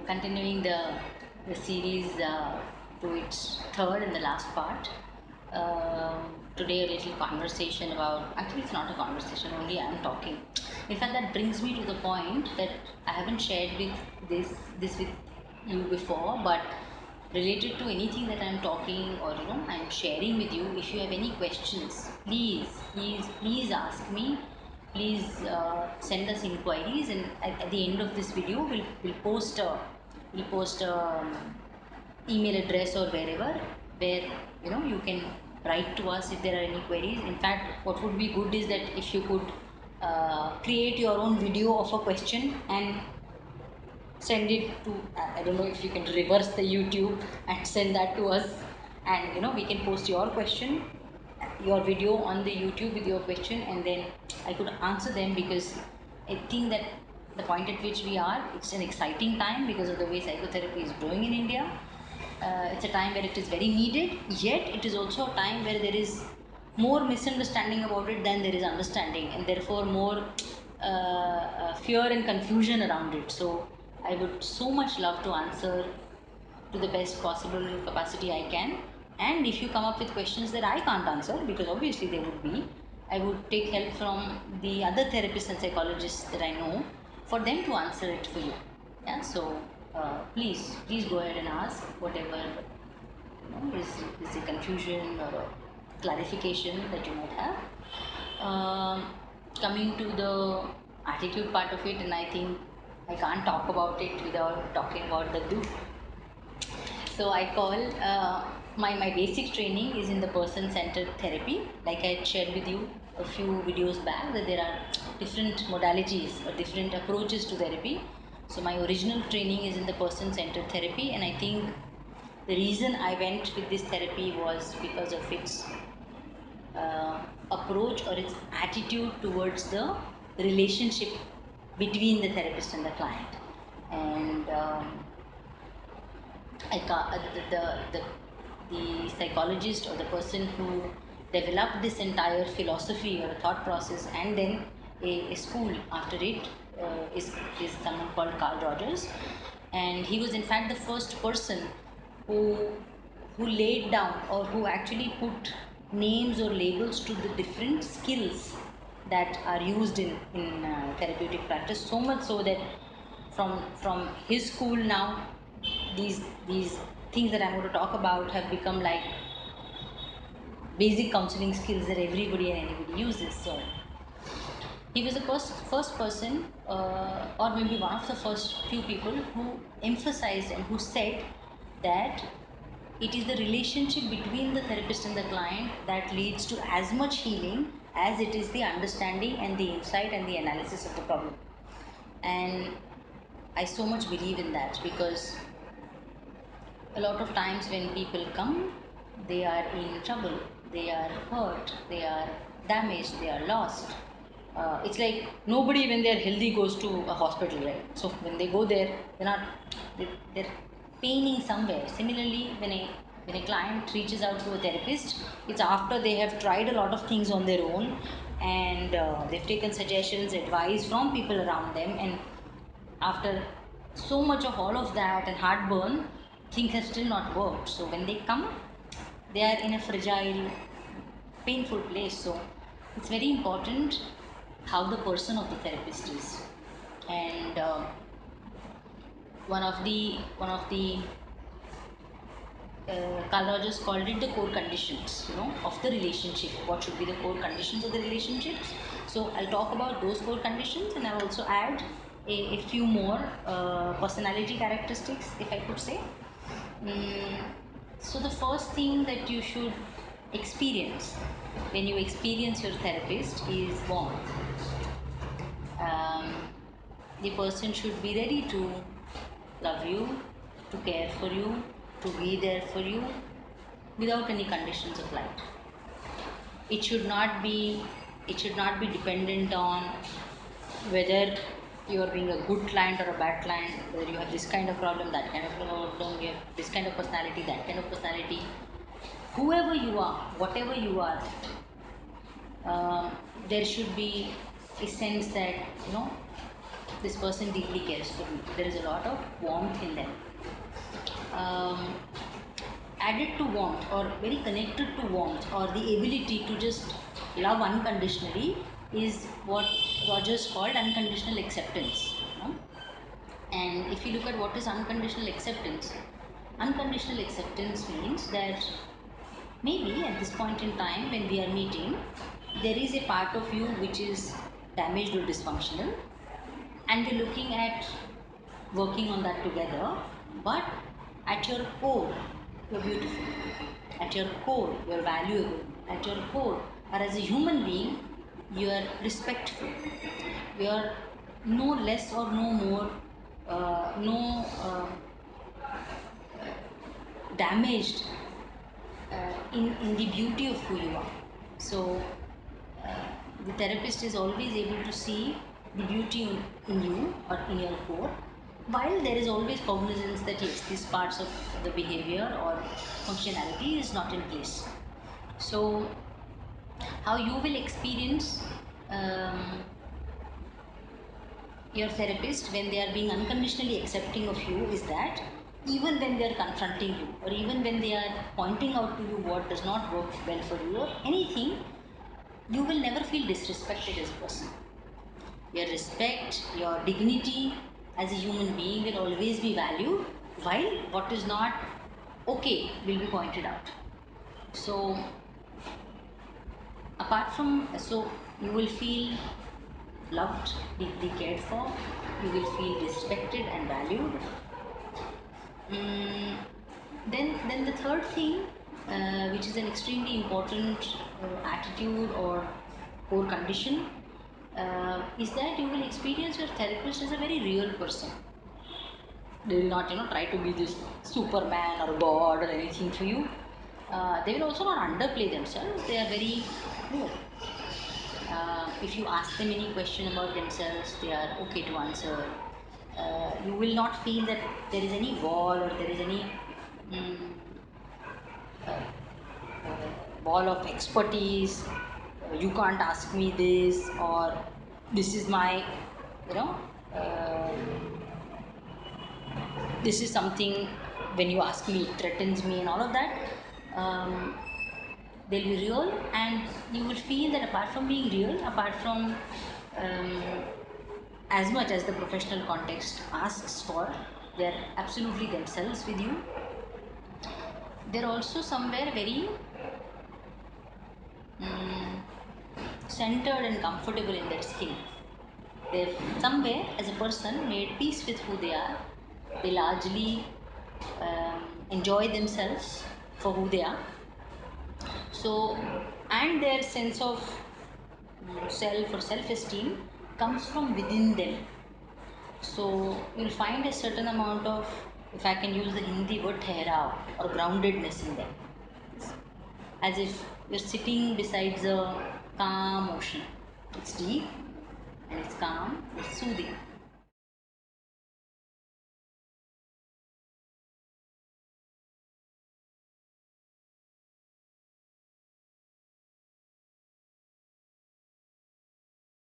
continuing the series to its third and the last part. Today, a little conversation about, actually, it's not a conversation, only I'm talking. In fact, that brings me to the point that I haven't shared with this with you before, but related to anything that I'm talking or I'm sharing with you. If you have any questions, please ask me. Please send us inquiries, and at the end of this video, we'll post a email address or wherever where you can write to us if there are any queries. In fact, what would be good is that if you could create your own video of a question and send it to, I don't know if you can reverse the YouTube and send that to us, and we can post your question, your video on the YouTube with your question, and then I could answer them, because I think that the point at which we are, it's an exciting time because of the way psychotherapy is growing in India. It's a time where it is very needed, yet it is also a time where there is more misunderstanding about it than there is understanding, and therefore more fear and confusion around it. So I would so much love to answer to the best possible capacity I can. And if you come up with questions that I can't answer, because obviously there would be, I would take help from the other therapists and psychologists that I know for them to answer it for you. Yeah, so please go ahead and ask whatever is a confusion or a clarification that you might have. Coming to the attitude part of it, and I think I can't talk about it without talking about the do. So I call my basic training is in the person-centered therapy. Like I had shared with you a few videos back, that there are different modalities or different approaches to therapy. So my original training is in the person-centered therapy, and I think the reason I went with this therapy was because of its approach or its attitude towards the relationship between the therapist and the client. And the psychologist or the person who developed this entire philosophy or thought process, and then a school after it, is someone called Carl Rogers. And he was in fact the first person who laid down, or who actually put names or labels to the different skills that are used in therapeutic practice. So much so that from his school now, these things that I'm going to talk about have become like basic counseling skills that everybody and anybody uses. So he was the first person, or maybe one of the first few people who emphasized and who said that it is the relationship between the therapist and the client that leads to as much healing as it is the understanding and the insight and the analysis of the problem. And I so much believe in that, because a lot of times when people come, they are in trouble, they are hurt, they are damaged, they are lost. It's like nobody, when they're healthy, goes to a hospital, right? So when they go there, they're paining somewhere. Similarly, when a client reaches out to a therapist, it's after they have tried a lot of things on their own, and they've taken suggestions, advice from people around them, and after so much of all of that and heartburn, things have still not worked. So when they come, they are in a fragile, painful place. So it's very important how the person of the therapist is. And one of the Carl Rogers called it the core conditions, of the relationship. What should be the core conditions of the relationships? So I'll talk about those core conditions, and I'll also add a few more personality characteristics, if I could say. So the first thing that you should experience when you experience your therapist is warmth. The person should be ready to love you, to care for you, to be there for you without any conditions of light. It should not be dependent on whether you are being a good client or a bad client, whether you have this kind of problem, that kind of problem, you have this kind of personality, that kind of personality. Whoever you are, whatever you are, there should be a sense that this person deeply cares for me. There is a lot of warmth in them. Um, Added to warmth, or very connected to warmth, or the ability to just love unconditionally, is what Rogers called unconditional acceptance. You know? And if you look at what is unconditional acceptance means that maybe at this point in time when we are meeting, there is a part of you which is damaged or dysfunctional, and we're looking at working on that together. But at your core, you're beautiful. At your core, you're valuable. At your core, or as a human being, you're respectful. You're no less or no more, no damaged in the beauty of who you are. So, the therapist is always able to see the beauty in you or in your core, while there is always cognizance that yes, these parts of the behavior or functionality is not in place. So, how you will experience your therapist when they are being unconditionally accepting of you is that even when they are confronting you, or even when they are pointing out to you what does not work well for you or anything, you will never feel disrespected as a person. Your respect, your dignity as a human being will always be valued, while what is not okay will be pointed out. So, so you will feel loved, deeply cared for, you will feel respected and valued. Mm, then the third thing, which is an extremely important attitude or core condition, is that you will experience your therapist as a very real person. They will not, try to be this Superman or God or anything for you. They will also not underplay themselves. They are very real. If you ask them any question about themselves, they are okay to answer. You will not feel that there is any wall, or there is any mm, wall of expertise. You can't ask me this, or this is my, you know, uh, this is something, when you ask me, it threatens me, and all of that. Um, they'll be real, and you will feel that apart from being real, apart from um, as much as the professional context asks for, they're absolutely themselves with you. They're also somewhere very centered and comfortable in their skin. They've somewhere, as a person, made peace with who they are. They largely enjoy themselves for who they are. So, and their sense of self or self-esteem comes from within them. So you'll find a certain amount of, if I can use the Hindi word, ठहराव or groundedness in them. As if you're sitting beside a calm ocean. It's deep and it's calm, it's soothing.